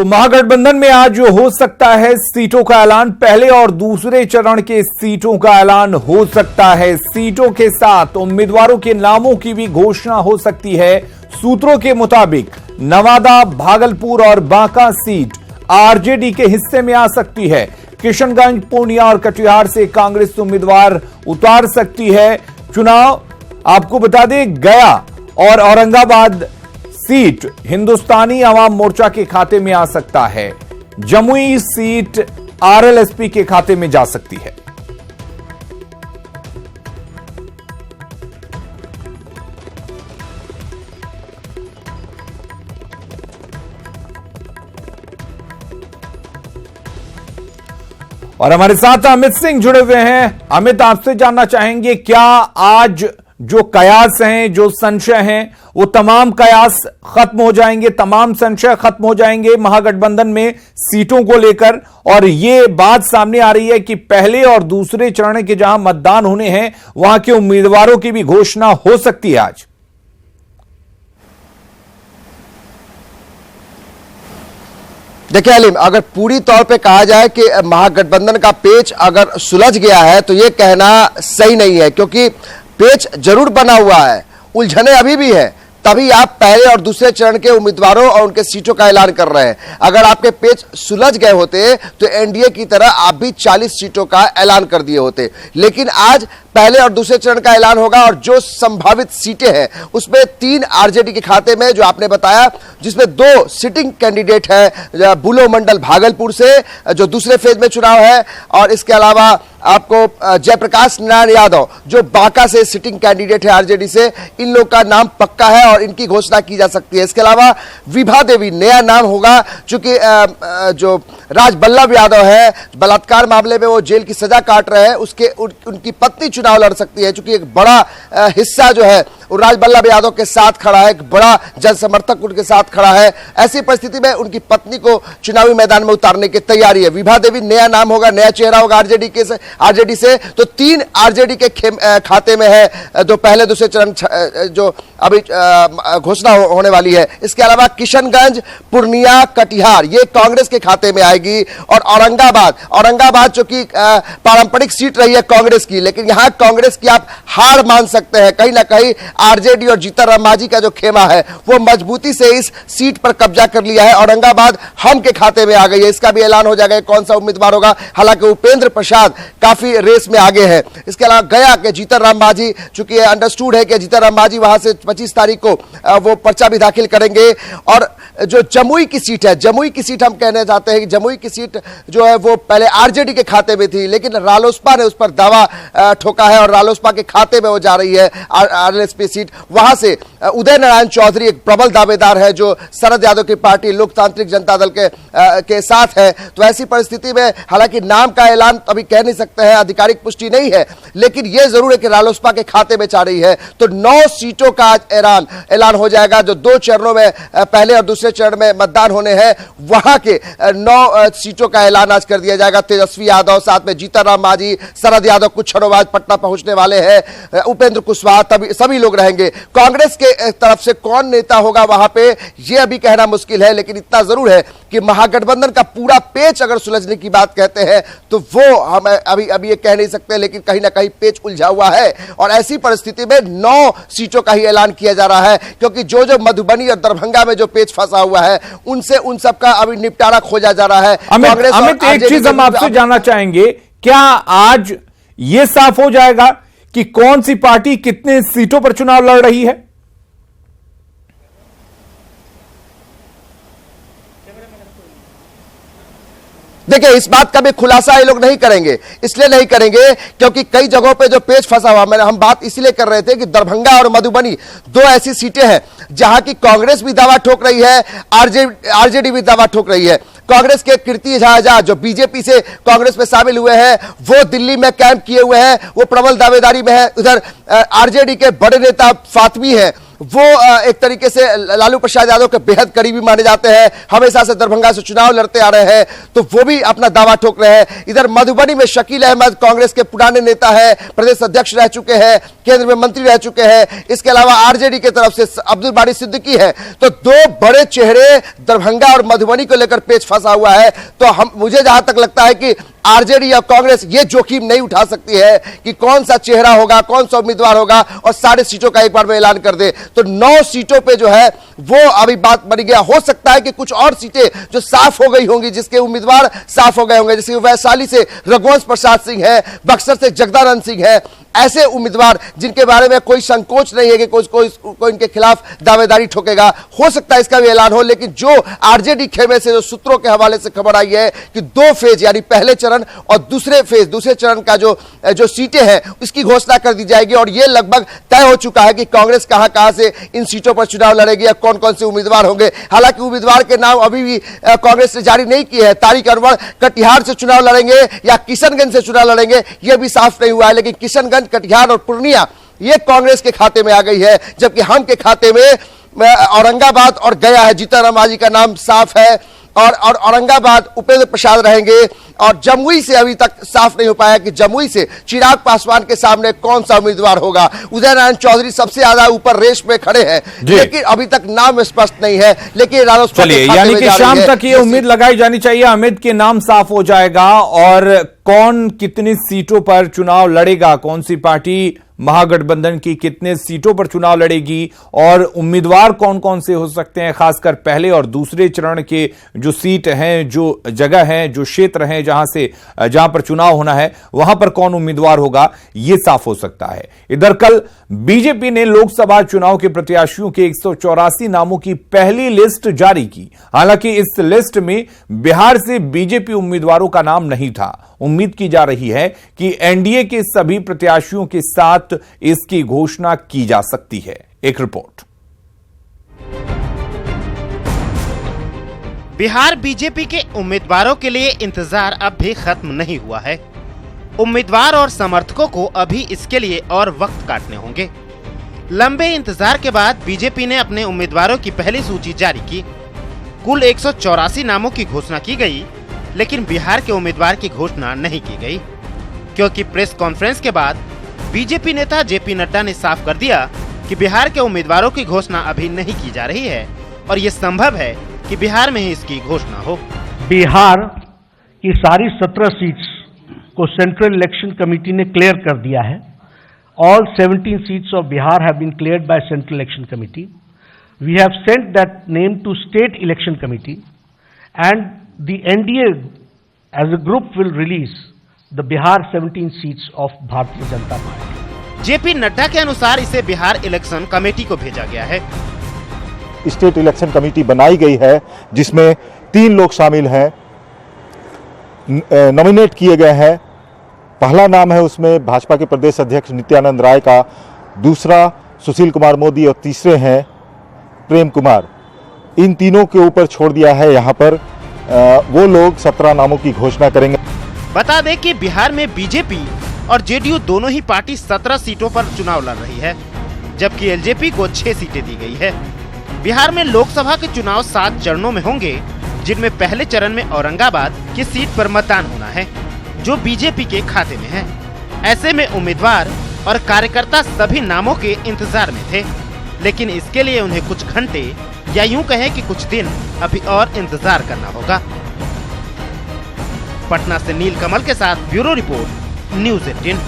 तो महागठबंधन में आज हो सकता है सीटों का ऐलान। पहले और दूसरे चरण के सीटों का ऐलान हो सकता है। सीटों के साथ उम्मीदवारों के नामों की भी घोषणा हो सकती है। सूत्रों के मुताबिक नवादा, भागलपुर और बांका सीट आरजेडी के हिस्से में आ सकती है। किशनगंज, पूर्णिया और कटिहार से कांग्रेस उम्मीदवार उतार सकती है चुनाव। आपको बता दें, गया और औरंगाबाद सीट हिंदुस्तानी अवाम मोर्चा के खाते में आ सकता है। जमुई सीट आरएलएसपी के खाते में जा सकती है। और हमारे साथ अमित सिंह जुड़े हुए हैं। अमित, आपसे जानना चाहेंगे, क्या आज जो कयास हैं, जो संशय हैं, वो तमाम कयास खत्म हो जाएंगे, तमाम संशय खत्म हो जाएंगे महागठबंधन में सीटों को लेकर? और ये बात सामने आ रही है कि पहले और दूसरे चरण के जहां मतदान होने हैं, वहां के उम्मीदवारों की भी घोषणा हो सकती है आज। देखिए अलीम, अगर पूरी तौर पे कहा जाए कि महागठबंधन का पेच अगर सुलझ गया है तो ये कहना सही नहीं है, क्योंकि पेच जरूर बना हुआ है, उलझने अभी भी है। तभी आप पहले और दूसरे चरण के उम्मीदवारों और उनके सीटों का ऐलान कर रहे हैं। अगर आपके पेच सुलझ गए होते तो एनडीए की तरह आप भी 40 सीटों का ऐलान कर दिए होते। लेकिन आज पहले और दूसरे चरण का ऐलान होगा और जो संभावित सीटें हैं उसमें 3 आरजेडी के खाते में, जो आपने बताया, जिसमें 2 सिटिंग कैंडिडेट है बुलो मंडल भागलपुर से जो दूसरे फेज में चुनाव है, और इसके अलावा आपको जयप्रकाश नारायण यादव जो बांका से सिटिंग कैंडिडेट है आरजेडी से। इन लोग का नाम पक्का है और इनकी घोषणा की जा सकती है। इसके अलावा विभा देवी नया नाम होगा, चूंकि जो राजबल्लभ यादव है, बलात्कार मामले में वो जेल की सजा काट रहे हैं, उनकी पत्नी चुनाव लड़ सकती है, चूंकि एक बड़ा हिस्सा जो है वो राजबल्लभ यादव के साथ खड़ा है, एक बड़ा जन समर्थक उनके साथ खड़ा है। ऐसी परिस्थिति में उनकी पत्नी को चुनावी मैदान में उतारने की तैयारी है। विभा देवी नया नाम होगा, नया चेहरा होगा आरजेडी से। तो 3 आरजेडी के खाते में है, जो पहले दूसरे चरण जो अभी घोषणा होने वाली है। इसके अलावा किशनगंज, पूर्णिया, कटिहार ये कांग्रेस के खाते में आएगी। और औरंगाबाद जो कि पारंपरिक सीट रही है कांग्रेस की, लेकिन यहां कांग्रेस की आप हार मान सकते हैं। कहीं ना कहीं आरजेडी और जीतनराम मांझी का जो खेमा है वो मजबूती से इस सीट पर कब्जा कर लिया है। औरंगाबाद हम के खाते में आ गई है, इसका भी ऐलान हो जाएगा कौन सा उम्मीदवार होगा। हालांकि उपेंद्र प्रसाद काफी रेस में आगे है। इसके अलावा गया के जीतनराम मांझी, चूंकि अंडरस्टूड है कि जीतनराम मांझी वहां से 25 तारीख को वो पर्चा भी दाखिल करेंगे। और जो जमुई की सीट है, जमुई की सीट हम कहना चाहते हैं कि जमुई की सीट जो है वो पहले आरजेडी के खाते में थी, लेकिन रालोसपा ने उस पर दावा ठोका है और रालोसपा के खाते में वो जा रही है आरएलएसपी सीट। वहां से उदय नारायण चौधरी एक प्रबल दावेदार है जो शरद यादव की पार्टी लोकतांत्रिक जनता दल के साथ है। तो ऐसी परिस्थिति में हालांकि नाम का ऐलान अभी कह नहीं सकते हैं, आधिकारिक पुष्टि नहीं है, लेकिन यह जरूर है कि रालोसपा के खाते में जा रही है। तो 9 सीटों का ऐलान हो जाएगा, जो 2 चरणों में पहले और दूसरे चरण में मतदान होने हैं। वहां के 9 सीटों का ऐलान आज कर दिया जाएगा। तेजस्वी यादव, साथ में जीतनराम मांझी, शरद यादव कुछ क्षणों बाद पटना पहुंचने वाले हैं, उपेंद्र कुशवाहा, सभी लोग रहेंगे। कांग्रेस के तरफ से कौन नेता होगा वहां पे ये अभी कहना मुश्किल है, लेकिन इतना जरूर है कि महागठबंधन का पूरा पेच अगर सुलझने की बात कहते हैं तो वो हम अभी ये कह नहीं सकते, लेकिन कहीं ना कहीं पेच उलझा हुआ है। और ऐसी परिस्थिति में 9 सीटों का ही ऐलान किया जा रहा है, क्योंकि जो मधुबनी और दरभंगा में जो पेच फंसा हुआ है उनसे उन सबका अभी निपटारा खोजा जा रहा है। अमित, एक चीज हम आपसे जानना चाहेंगे, क्या आज ये साफ हो जाएगा कि कौन सी पार्टी कितने सीटों पर चुनाव लड़ रही है? देखिए, इस बात का भी खुलासा ये लोग नहीं करेंगे, इसलिए नहीं करेंगे क्योंकि कई जगहों पे जो पेच फंसा हुआ, हम बात इसलिए कर रहे थे कि दरभंगा और मधुबनी 2 ऐसी सीटें हैं जहां की कांग्रेस भी दावा ठोक रही है, आरजेडी भी दावा ठोक रही है। कांग्रेस के कीर्ति झा जो बीजेपी से कांग्रेस में शामिल हुए हैं, वो दिल्ली में कैंप किए हुए हैं, वो प्रबल दावेदारी में है। उधर आरजेडी के बड़े नेता फातमी हैं वो एक तरीके से लालू प्रसाद यादव के बेहद करीबी माने जाते हैं, हमेशा से दरभंगा से चुनाव लड़ते आ रहे हैं, तो वो भी अपना दावा ठोक रहे हैं। इधर मधुबनी में शकील अहमद कांग्रेस के पुराने नेता है, प्रदेश अध्यक्ष रह चुके हैं, केंद्र में मंत्री रह चुके हैं। इसके अलावा आरजेडी की तरफ से अब्दुल बारी सिद्दीकी है। तो दो बड़े चेहरे दरभंगा और मधुबनी को लेकर पेच फंसा हुआ है। तो मुझे जहां तक लगता है कि आरजेडी या कांग्रेस ये जोखिम नहीं उठा सकती है कि कौन सा चेहरा होगा, कौन सा उम्मीदवार होगा और सारे सीटों का एक बार में ऐलान कर दे। तो 9 सीटों पे जो है वो अभी बात बन गया। हो सकता है कि कुछ और सीटें जो साफ हो गई होंगी, जिसके उम्मीदवार साफ हो गए होंगे, जैसे वैशाली से रघुवंश प्रसाद सिंह है, बक्सर से जगदानंद सिंह है, ऐसे उम्मीदवार जिनके बारे में कोई संकोच नहीं है कि कोई इनके खिलाफ दावेदारी ठोकेगा, हो सकता है इसका भी ऐलान हो। लेकिन जो आरजेडी खेमे से जो सूत्रों के हवाले से खबर आई है कि 2 फेज यानी पहले चरण और दूसरे चरण का जो सीटें हैं उसकी घोषणा कर दी जाएगी और यह लगभग तय हो चुका है कि कांग्रेस कहां से इन सीटों पर चुनाव लड़ेगी या कौन कौन से उम्मीदवार होंगे। हालांकि उम्मीदवार के नाम अभी भी कांग्रेस ने जारी नहीं किए हैं। तारिक अनवर कटिहार से चुनाव लड़ेंगे या किशनगंज से चुनाव लड़ेंगे यह भी साफ नहीं हुआ है। लेकिन किशनगंज, कटिहार और पूर्णिया ये कांग्रेस के खाते में आ गई है, जबकि हम के खाते में औरंगाबाद और गया है। जीतन राम मांझी का नाम साफ है और औरंगाबाद उपेंद्र प्रसाद रहेंगे और जमुई से अभी तक साफ नहीं हो पाया कि जमुई से चिराग पासवान के सामने कौन सा उम्मीदवार होगा। उदय नारायण चौधरी सबसे ज्यादा ऊपर रेस में खड़े हैं, लेकिन अभी तक नाम स्पष्ट नहीं है। लेकिन चलिए, यानी कि शाम तक ये उम्मीद लगाई जानी चाहिए अमित के नाम साफ हो जाएगा और कौन कितनी सीटों पर चुनाव लड़ेगा, कौन सी पार्टी महागठबंधन की कितने सीटों पर चुनाव लड़ेगी और उम्मीदवार कौन कौन से हो सकते हैं, खासकर पहले और दूसरे चरण के जो सीट हैं, जो जगह हैं, जो क्षेत्र हैं जहां पर चुनाव होना है वहां पर कौन उम्मीदवार होगा, यह साफ हो सकता है। इधर कल बीजेपी ने लोकसभा चुनाव के प्रत्याशियों के 184 नामों की पहली लिस्ट जारी की। हालांकि इस लिस्ट में बिहार से बीजेपी उम्मीदवारों का नाम नहीं था। उम्मीद की जा रही है कि एनडीए के सभी प्रत्याशियों के साथ इसकी घोषणा की जा सकती है। एक रिपोर्ट। बिहार बीजेपी के उम्मीदवारों के लिए इंतजार अब भी खत्म नहीं हुआ है। उम्मीदवार और समर्थकों को अभी इसके लिए और वक्त काटने होंगे। लंबे इंतजार के बाद बीजेपी ने अपने उम्मीदवारों की पहली सूची जारी की। कुल 184 नामों की घोषणा की गई, लेकिन बिहार के उम्मीदवार की घोषणा नहीं की गई, क्योंकि प्रेस कॉन्फ्रेंस के बाद बीजेपी नेता जेपी नड्डा ने साफ कर दिया कि बिहार के उम्मीदवारों की घोषणा अभी नहीं की जा रही है और ये संभव है कि बिहार में ही इसकी घोषणा हो। बिहार की सारी 17 सीट्स को सेंट्रल इलेक्शन कमेटी ने क्लियर कर दिया है। All 17 seats of Bihar have been cleared by central election committee. We have sent that name to state election committee and the NDA as a group will release the Bihar 17 seats of Bharatiya Janata party. JP Nadda के अनुसार इसे Bihar election committee को भेजा गया है। State election committee बनाई गई है जिसमें 3 लोग शामिल हैं, नॉमिनेट किए गए हैं। पहला नाम है उसमें भाजपा के प्रदेश अध्यक्ष नित्यानंद राय का, दूसरा सुशील कुमार मोदी और तीसरे हैं प्रेम कुमार। इन तीनों के ऊपर छोड़ दिया है। यहाँ पर वो लोग 17 नामों की घोषणा करेंगे। बता दें कि बिहार में बीजेपी और जेडीयू दोनों ही पार्टी 17 सीटों पर चुनाव लड़ रही है, जबकि एलजेपी को 6 सीटें दी गई है। बिहार में लोकसभा के चुनाव 7 चरणों में होंगे, जिनमें पहले चरण में औरंगाबाद की सीट पर मतदान होना है, जो बीजेपी के खाते में है। ऐसे में उम्मीदवार और कार्यकर्ता सभी नामों के इंतजार में थे, लेकिन इसके लिए उन्हें कुछ घंटे या यूं कहें कि कुछ दिन अभी और इंतजार करना होगा। पटना से नील कमल के साथ ब्यूरो रिपोर्ट, न्यूज़ 18।